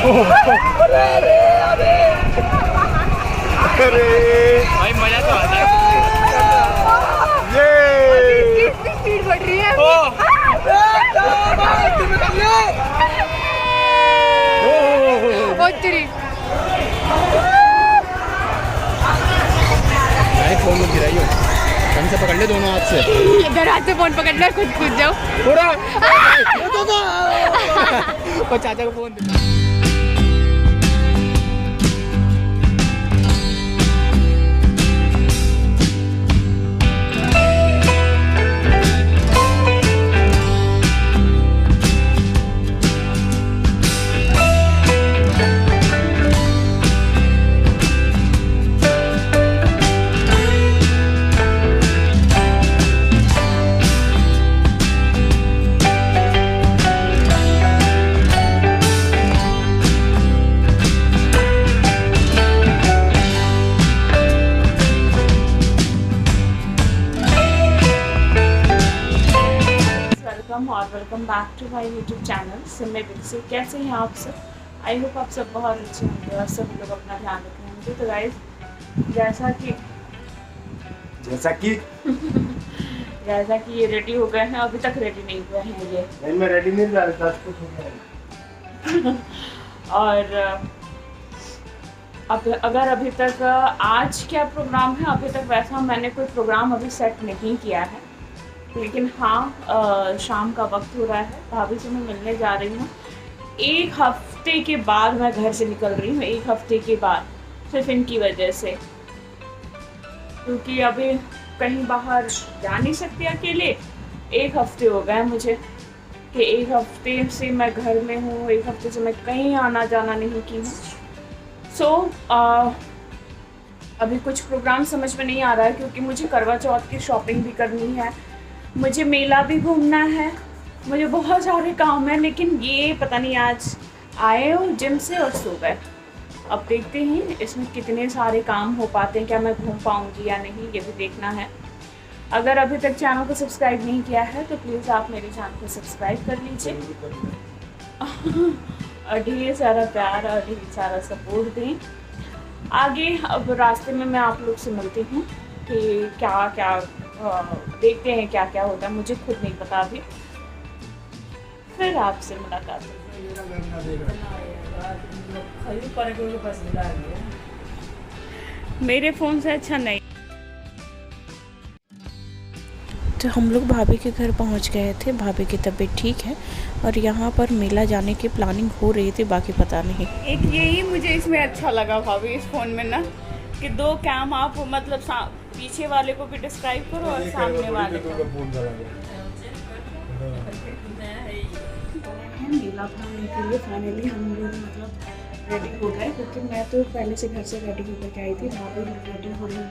भाई मजा तो आता है। ये स्पीड बढ़ रही है। फोन मत गिराइयो, ढंग से पकड़ ले दोनों हाथ से। इधर हाथ से फोन पकड़ना, खुद कूद जाओ। थोड़ा और चाचा को फोन दे। और welcome back to my YouTube channel सिम्मे बिक्सी। कैसे हैं आप सब? आई होप आप सब बहुत अच्छे होंगे और सब लोग अपना ध्यान रखें होंगे। तो गाइस जैसा कि ये रेडी हो गए हैं, अभी तक रेडी नहीं हुए हैं ये। नहीं, मैं रेडी नहीं था, 10 कुछ हो गया। और अब अगर अभी तक आज क्या प्रोग्राम है, अभी तक वैसा मैंने कोई प्रोग्राम अभी सेट नहीं किया है, लेकिन हाँ शाम का वक्त हो रहा है, भाभी से मैं मिलने जा रही हूँ। 1 हफ्ते के बाद मैं घर से निकल रही हूँ, 1 हफ्ते के बाद, सिर्फ इनकी वजह से, क्योंकि अभी कहीं बाहर जा नहीं सकती अकेले। 1 हफ्ते हो गए मुझे कि 1 हफ्ते से मैं घर में हूँ, 1 हफ्ते से मैं कहीं आना जाना नहीं की हूँ। अभी कुछ प्रोग्राम समझ में नहीं आ रहा है, क्योंकि मुझे करवा चौथ की शॉपिंग भी करनी है, मुझे मेला भी घूमना है, मुझे बहुत सारे काम हैं। लेकिन ये पता नहीं, आज आए हो जिम से और सो गए। अब देखते हैं इसमें कितने सारे काम हो पाते हैं, क्या मैं घूम पाऊँगी या नहीं, ये भी देखना है। अगर अभी तक चैनल को सब्सक्राइब नहीं किया है तो प्लीज़ आप मेरे चैनल को सब्सक्राइब कर लीजिए और ढेर सारा प्यार और ढेर सारा सपोर्ट दें। आगे अब रास्ते में मैं आप लोग से मिलती हूँ कि क्या क्या देखते हैं, क्या क्या होता है, मुझे खुद नहीं पता अभी। फिर आपसे मुलाकात मेरे फ़ोन से अच्छा नहीं। तो हम लोग भाभी के घर पहुंच गए थे, भाभी की तबीयत ठीक है और यहाँ पर मेला जाने की प्लानिंग हो रही थी, बाकी पता नहीं। एक यही मुझे इसमें अच्छा लगा भाभी, इस फ़ोन में ना, कि 2 कैम आप मतलब पीछे वाले को भी डिस्क्राइब करो और सामने वाले को। मेला घूमने के लिए फाइनली हम लोग मतलब रेडी हो गए, क्योंकि मैं तो पहले से घर से रेडी होकर के आई थी, भाभी लोग रेडी हो रही हैं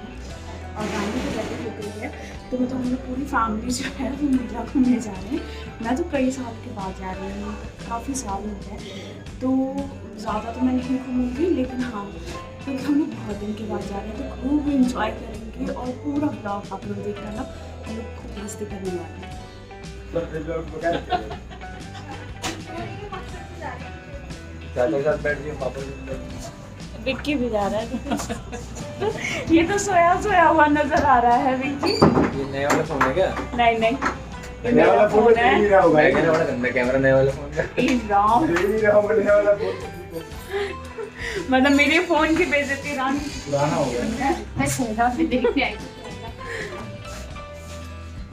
और रानी भी रेडी हो गई है। तो मतलब हम लोग पूरी फैमिली जो है वो मेला घूमने जा रहे हैं। मैं तो कई साल के बाद जा रही हूँ, काफ़ी साल हो गए, तो ज़्यादा तो मैं नहीं घूमूँगी, लेकिन हाँ क्योंकि हम लोग बहुत दिन के बाद जा रहे हैं तो खूब इंजॉय करेंगे और पूरा ब्लॉग आप लोग देख रहे हैं ना, हम लोग खूब मस्ती करने वाले हैं। विक्की भी जा रहा है ये तो सोया हुआ नजर आ रहा है विक्की। ये नया वाला फोन है क्या? नहीं नहीं, नया वाला फोन है, नहीं रहा होगा, क्या बड़ा गंदा कैमरा नया वाला फोन का। नया वाला फोन मतलब मेरे फोन की बेइज्जती पुराना हो गया। देखने आई,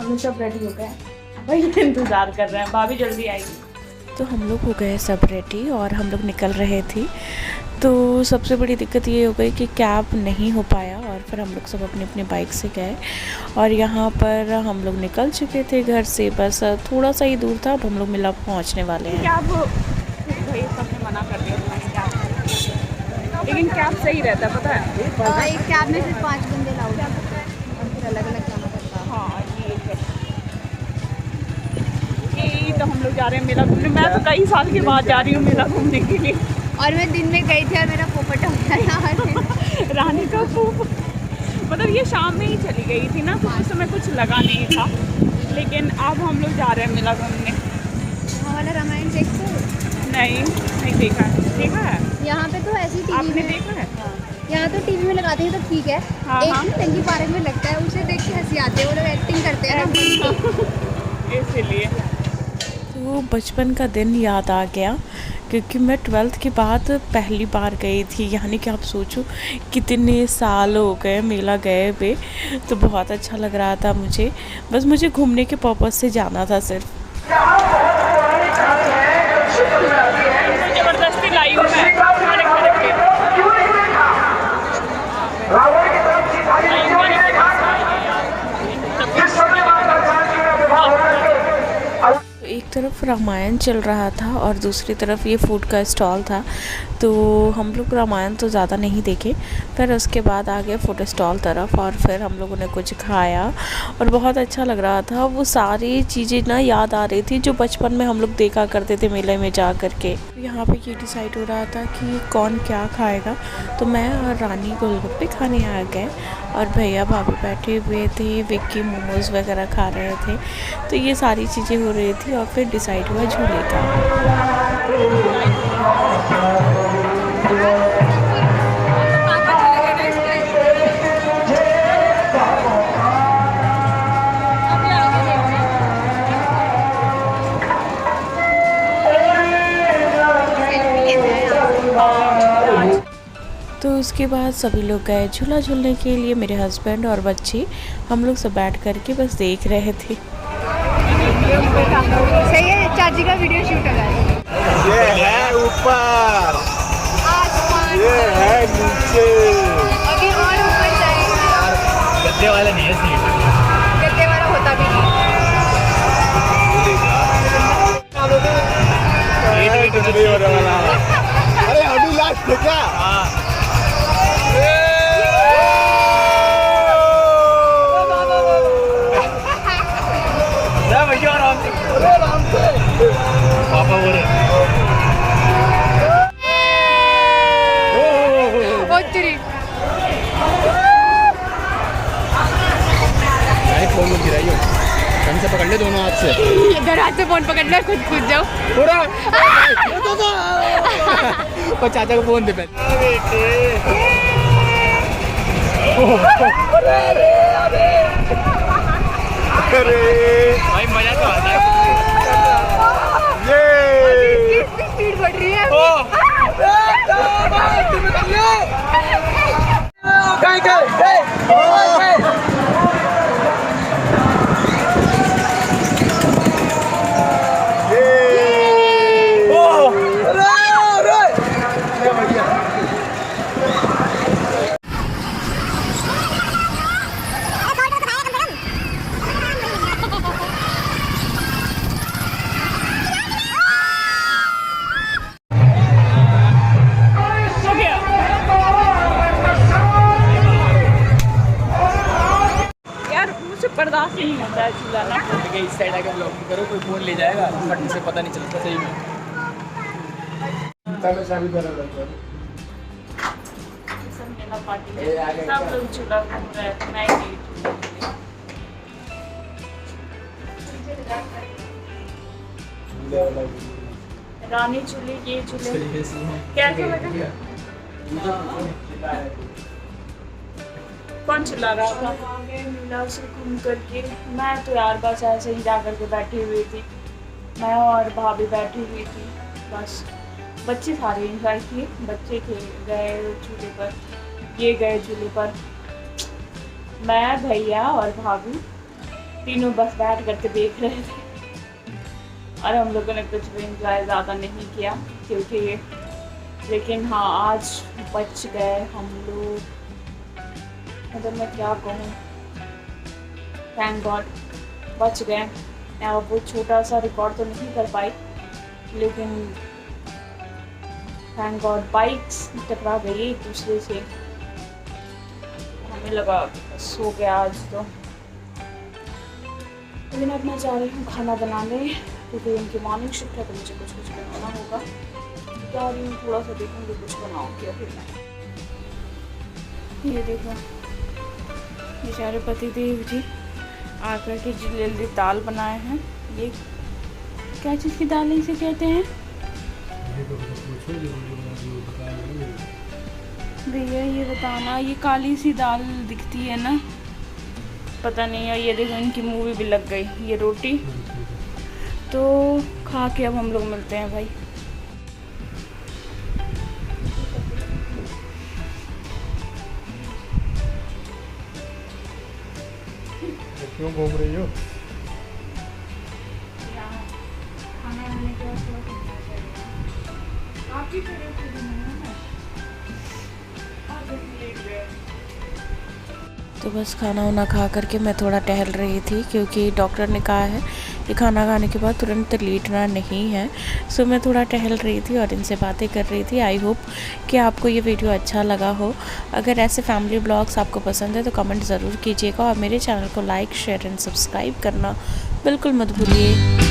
हम लोग सब रेडी हो गए, वही इंतजार कर रहे हैं, भाभी जल्दी आएगी। तो हम लोग हो गए सब रेडी और हम लोग निकल रहे थे। तो सबसे बड़ी दिक्कत ये हो गई कि कैब नहीं हो पाया और फिर हम लोग सब अपनी अपनी बाइक से गए और यहाँ पर हम लोग निकल चुके थे घर से, बस थोड़ा सा ही दूर था, अब हम लोग मिला पहुँचने वाले हैं। कैब भाई सबने मना कर दिया कैब, लेकिन कैब सही रहता पता है। एक कैब में सिर्फ 5 बंदे लाओ और फिर अलग अलग जाना पड़ता है। हाँ ये है, यही तो हम लोग जा रहे हैं मेला घूमने। मैं तो कई साल के बाद जा रही हूँ मेला घूमने के लिए, और मैं दिन में गई थी और मेरा पोपट हो गया रानी का पोपट। मतलब ये शाम में ही चली गई थी ना, तो उस समय कुछ लगा नहीं था, लेकिन अब हम लोग जा रहे हैं मेला घूमने। हमारा रामायण देखते हो? नहीं देखा है। यहाँ तो टीवी में लगाते हैं तो ठीक है। हाँ, एक हाँ। टंकी पार्क में लगता है, उसे देख के हंसी आती है, वो लोग एक्टिंग करते हैं ना। इसीलिए तो बचपन का दिन याद आ गया क्योंकि मैं 12th के बाद पहली बार गई थी। यानी कि आप सोचो कितने साल हो गए मेला गए हुए। तो बहुत अच्छा लग रहा था मुझे, बस मुझे घूमने के पर्पज़ से जाना था सिर्फ। जबरदस्ती लाई हूँ मैं खड़े खड़े के। एक तरफ रामायण चल रहा था और दूसरी तरफ ये फूड का स्टॉल था। तो हम लोग रामायण तो ज़्यादा नहीं देखे, फिर उसके बाद आ गए फूड स्टॉल तरफ और फिर हम लोगों ने कुछ खाया और बहुत अच्छा लग रहा था। वो सारी चीज़ें ना याद आ रही थी जो बचपन में हम लोग देखा करते थे मेले में जा कर के। यहाँ पे ये डिसाइड हो रहा था कि कौन क्या खाएगा। तो मैं और रानी गोलगप्पे खाने आ गए और भैया भाभी बैठे हुए थे, विक्की मोमोज़ वगैरह खा रहे थे। तो ये सारी चीज़ें हो रही थी और फिर डिसाइड हुआ झूले का। तो उसके बाद सभी लोग गए झूला झूलने के लिए। मेरे हस्बैंड और बच्चे हम लोग सब बैठ कर के बस देख रहे थे। सही है, चाची का वीडियो शूट हो रहा है। ये है ऊपर, आसमान ये है नीचे। अभी और ऊपर जाएगा। गद्दे वाला नहीं है सीट। गद्दे वाला होता भी नहीं। कुछ नहीं होने वाला। अरे अभी लास्ट है क्या? भैया आराम से, अरे आराम से। पापा बोल रहे फोन में गिराइयो, ढंग से पकड़ ले दोनों हाथ से। इधर हाथ से फोन पकड़ना, खुद कूद जाओ। पूरा और चाचा को फोन दे पहले। भाई मजा तो आता है। ये स्पीड बढ़ रही है। बर्दाश्त नहीं होता है चिल्लाना। इस साइड आके ब्लॉगिंग करो, कोई फोन ले जाएगा फट से पता नहीं चलता सही में। सब मेला पार्टी है, सब लोग झूला घूम रहे थे, मैं ही रानी झूले, ये झूले कैसे लगा? कौन चला रहा था? मेला से घूम करके मैं तो यार बस ऐसे ही जा कर के बैठी हुई थी। मैं और भाभी बैठी हुई थी बस। बच्चे सारे एंजॉय किए, बच्चे खेल गए झूले पर, ये गए झूले पर। मैं भैया और भाभी तीनों बस बैठ करके देख रहे थे और हम लोगों ने कुछ भी एंजॉय ज़्यादा नहीं किया क्योंकि लेकिन हाँ आज बच गए हम लोग। मतलब मैं क्या कहूँ, थैंक गॉड बच गए। वो छोटा सा रिकॉर्ड तो नहीं कर पाई लेकिन थैंक गॉड। बाइक्स टकरा गई एक दूसरे से, हमें लगा बस हो गया आज तो। लेकिन अब मैं जा रही हूँ खाना बनाने क्योंकि उनकी मॉर्निंग शिफ्ट है तो मुझे कुछ कुछ बनाना होगा। जा रही हूँ, थोड़ा सा देखूँगी कुछ बनाऊँगी या फिर मैं। ये देखो बेचारे पति देव जी आकर के जल्दी दाल बनाए हैं। ये क्या चीज़ की दाल इसे कहते हैं? भैया ये बताना, ये काली सी दाल दिखती है ना, पता नहीं है। ये देखो इनकी मूवी भी लग गई। ये रोटी तो खा के अब हम लोग मिलते हैं भाई। क्यों घूम रही हो? तो बस खाना वाना खा करके मैं थोड़ा टहल रही थी, क्योंकि डॉक्टर ने कहा है कि खाना खाने के बाद तुरंत लेटना नहीं है। सो मैं थोड़ा टहल रही थी और इनसे बातें कर रही थी। आई होप कि आपको ये वीडियो अच्छा लगा हो। अगर ऐसे फैमिली ब्लॉग्स आपको पसंद है तो कमेंट ज़रूर कीजिएगा और मेरे चैनल को लाइक शेयर एंड सब्सक्राइब करना बिल्कुल मत भूलिए।